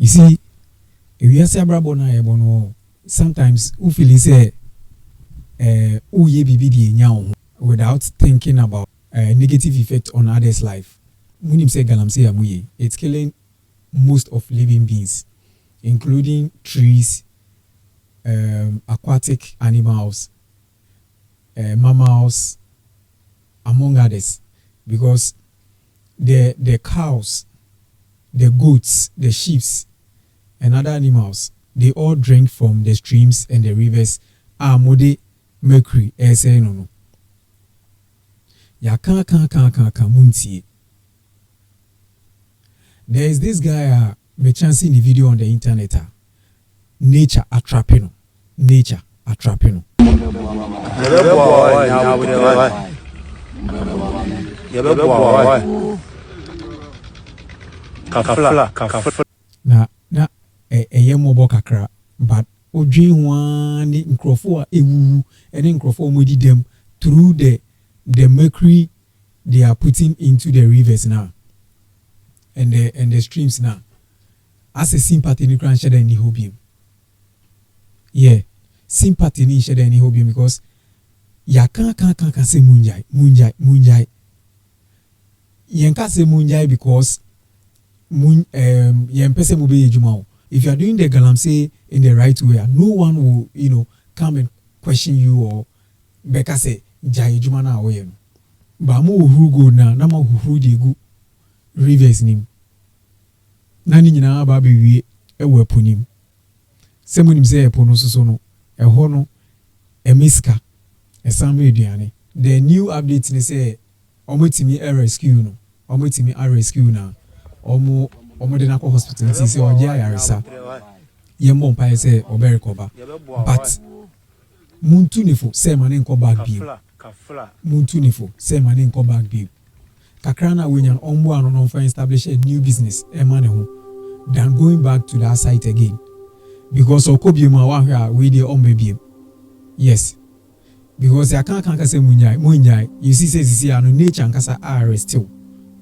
You see, if you say Brabona, sometimes who feel say who ye be without thinking about negative effect on others' life. When you say Galamseyer, it's killing most of living beings, including trees, aquatic animals, mammals, among others, because the cows, the goats, the sheep, and other animals, they all drink from the streams and the rivers. Mode mercury, no. Ya kan muntie. There is this guy me chancing the video on the internet. Nature attraping. Nature attraping. Na mobo kakra, but odwin wan ni nkrofo a ewu ene nkrofo modi dem through the mercury they are putting into the rivers now and the streams now. As a sympathy ni kran share ni hobium. Yeah, sympathy ni share ni hobium because ya kan say munjai. Yen ka say munjai because yen pese mo be ejuma. If you are doing the Galamseyer in the right way, no one will, come and question you or beka say jai ejuma na oye. Ba mo uhuru go na ma uhuru de go rivers nim. Na ni nyina aba be wie ewo aponim. Se mo nim say epo no so no, eho no emiska esam eduane. The new update ni say omotimi rescue no. Omotimi rescue na. Omo de na ko hospital nti say oje ayaresa. Yembo mpa say obere koba. But muntu nifo say mane nko back bi. Muntu nifo say mane nko back bi. Kakra na wenyan ombo ano no for establish a new business e mane ho than going back to that site again. Because okobi ma wa hwa we dey ombebiem. Yes. Because I can't say munjai. You see ano nature nkasa are still.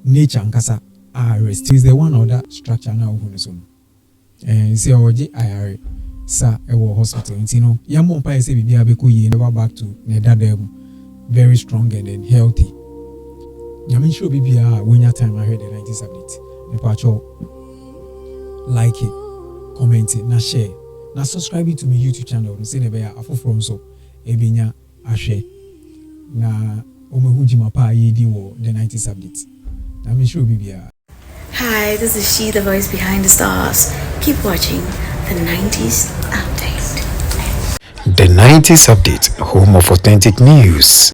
Nature nkasa arrest is the one or that structure now and say oje IRA sa ewo hospital ntino yammo mpa say bibia be ko yi never back to ne dadam very strong and then healthy. Nyame show bibia when your time I heard the 90s update. Nepacho like it, comment it, na share, na subscribe to my YouTube channel. Say ne be afoforo nso ebinya ahwe na omehuji mapa yi di wo the 90s update. Nyame show bibia. Hi, this is she, the voice behind the stars. Keep watching the 90s Update. The 90s Update, home of authentic news.